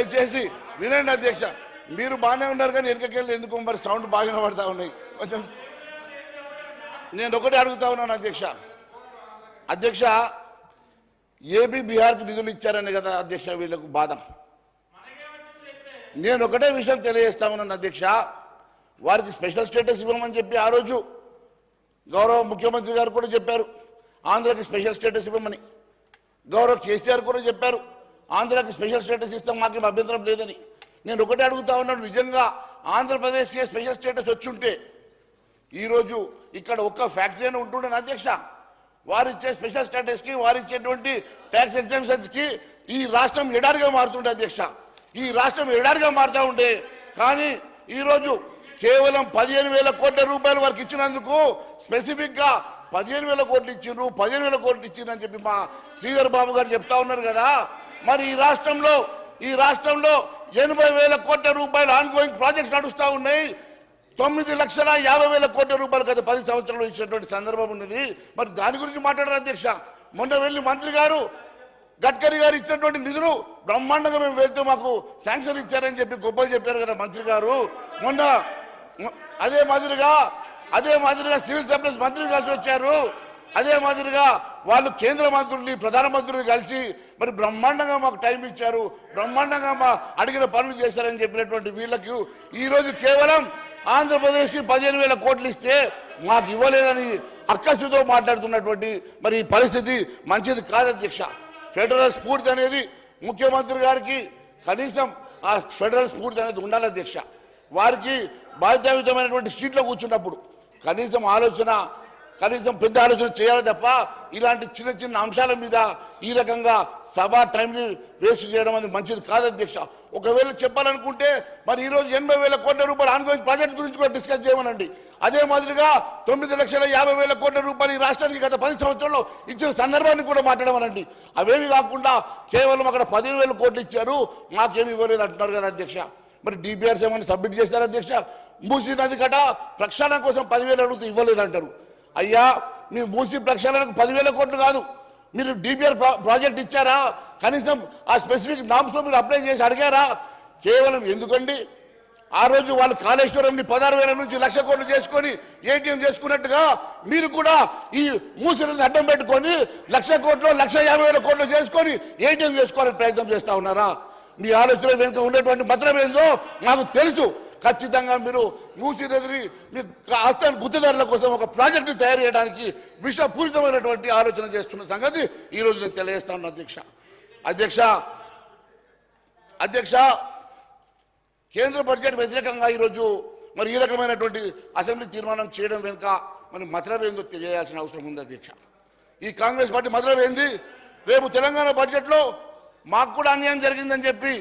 దయచేసి వినండి అధ్యక్ష. మీరు బాగానే ఉన్నారు కానీ వెనకకెళ్ళి ఎందుకు మరి సౌండ్ బాగా పడతా ఉన్నాయి కొంచెం. నేను ఒకటే అడుగుతా ఉన్నాను అధ్యక్ష, ఏపీ బీహార్కి నిధులు ఇచ్చారని కదా అధ్యక్ష వీళ్ళకు బాధ. నేను ఒకటే విషయం తెలియజేస్తా ఉన్నాను అధ్యక్ష, వారికి స్పెషల్ స్టేటస్ ఇవ్వమని చెప్పి ఆ రోజు గౌరవ ముఖ్యమంత్రి గారు కూడా చెప్పారు, ఆంధ్రాకి స్పెషల్ స్టేటస్ ఇవ్వమని. గౌరవ కేసీఆర్ కూడా చెప్పారు, ఆంధ్రాకి స్పెషల్ స్టేటస్ ఇస్తాం, మాకేం అభ్యంతరం లేదని. నేను ఒకటే అడుగుతా ఉన్నాను, నిజంగా ఆంధ్రప్రదేశ్కి స్పెషల్ స్టేటస్ వచ్చి ఉంటే ఈరోజు ఇక్కడ ఒక్క ఫ్యాక్టరీ అయినా ఉంటుండే అధ్యక్ష. వారిచ్చే స్పెషల్ స్టేటస్కి, వారిచ్చేటువంటి ట్యాక్స్ ఎగ్జామ్షన్స్కి ఈ రాష్ట్రం ఎడారిగా మారుతుండే అధ్యక్ష. ఈ రాష్ట్రం ఎడారిగా మారుతూ ఉండే. కానీ ఈరోజు కేవలం 15,000 కోట్ల రూపాయలు వారికి ఇచ్చినందుకు స్పెసిఫిక్గా 15,000 కోట్లు ఇచ్చిండ్రు, 15,000 కోట్లు ఇచ్చిండ్రు అని చెప్పి మా శ్రీధర్ బాబు గారు చెప్తా ఉన్నారు కదా. మరి ఈ రాష్ట్రంలో 80,000 కోట్ల రూపాయలు ఆన్గోయింగ్ ప్రాజెక్ట్స్ నడుస్తూ ఉన్నాయి. 9,50,000 కోట్ల రూపాయలు గత 10 సంవత్సరాలు ఇచ్చినటువంటి సందర్భం ఉన్నది. మరి దాని గురించి మాట్లాడారు అధ్యక్ష. మొన్న వెళ్ళి మంత్రి గారు గడ్కరీ గారు ఇచ్చినటువంటి నిధులు బ్రహ్మాండంగా మేము వెళ్తూ మాకు శాంక్షన్ ఇచ్చారని చెప్పి గొప్పలు చెప్పారు కదా మంత్రి గారు. మొన్న అదే మాదిరిగా సివిల్ సప్లైస్ మంత్రి కలిసి వచ్చారు. అదే మాదిరిగా వాళ్ళు కేంద్ర మంత్రుల్ని, ప్రధానమంత్రుల్ని కలిసి మరి బ్రహ్మాండంగా మాకు టైం ఇచ్చారు, బ్రహ్మాండంగా మా అడిగిన పనులు చేశారని చెప్పినటువంటి వీళ్ళకి ఈరోజు కేవలం ఆంధ్రప్రదేశ్కి 15,000 కోట్లు ఇస్తే మాకు ఇవ్వలేదని అక్కసుతో మాట్లాడుతున్నటువంటి మరి ఈ పరిస్థితి మంచిది కాదు అధ్యక్ష. ఫెడరల్ స్ఫూర్తి అనేది ముఖ్యమంత్రి గారికి కనీసం ఆ ఫెడరల్ స్ఫూర్తి అనేది ఉండాలి అధ్యక్ష. వారికి బాధ్యతాయుతమైనటువంటి సీట్లో కూర్చున్నప్పుడు కనీసం పెద్ద ఆలోచన చేయాలి తప్ప ఇలాంటి చిన్న చిన్న అంశాల మీద ఈ రకంగా సభా టైంని వేస్ట్ చేయడం అనేది మంచిది కాదు అధ్యక్ష. ఒకవేళ చెప్పాలనుకుంటే మరి ఈరోజు 80,000 కోట్ల రూపాయలు ఆన్గోయింగ్ ప్రాజెక్ట్ గురించి కూడా డిస్కస్ చేయమనండి. అదే మాదిరిగా 9,50,000 కోట్ల రూపాయలు ఈ రాష్ట్రానికి గత 10 సంవత్సరాల్లో ఇచ్చిన సందర్భాన్ని కూడా మాట్లాడమనండి. అవేమి కాకుండా కేవలం అక్కడ 15,000 కోట్లు ఇచ్చారు, మాకేమి ఇవ్వలేదు అంటున్నారు కదా అధ్యక్ష. మరి డిపిఆర్స్ ఏమైనా సబ్మిట్ చేశారు అధ్యక్ష? మూసీ నది కట ప్రక్షాళన కోసం 10,000 అడిగితే ఇవ్వలేదు అంటారు. అయ్యా, మీ మూసీ ప్రక్షాళనకు 10,000 కోట్లు కాదు, మీరు డిపిఆర్ ప్రాజెక్ట్ ఇచ్చారా? కనీసం ఆ స్పెసిఫిక్ నామ్స్లో మీరు అప్లై చేసి అడిగారా? కేవలం ఎందుకండి ఆ రోజు వాళ్ళు కాళేశ్వరంని 16,000 నుంచి 1,00,000 కోట్లు చేసుకొని ఏటీఎం చేసుకున్నట్టుగా మీరు కూడా ఈ మూసీని అడ్డం పెట్టుకొని 1,00,000 కోట్లు 1,50,000 కోట్లు చేసుకొని ఏటీఎం చేసుకోవాలని ప్రయత్నం చేస్తూ ఉన్నారా? మీ ఆలోచన వెనుక ఉన్నటువంటి మతలం ఏందో నాకు తెలుసు. ఖచ్చితంగా మీరు మూసీ నదిని మీ ఆస్థాన గుర్తుదారుల కోసం ఒక ప్రాజెక్టు తయారు చేయడానికి విషపూరితమైనటువంటి ఆలోచన చేస్తున్న సంగతి ఈరోజు నేను తెలియజేస్తాను అధ్యక్ష. కేంద్ర బడ్జెట్ వ్యతిరేకంగా ఈరోజు మరి ఈ రకమైనటువంటి అసెంబ్లీ తీర్మానం చేయడం వెనుక మరి మతలం ఏందో తెలియాల్సిన అవసరం ఉంది అధ్యక్ష. ఈ కాంగ్రెస్ పార్టీ మతలం ఏంది? రేపు తెలంగాణ బడ్జెట్లో మాకు కూడా అన్యాయం జరిగిందని చెప్పి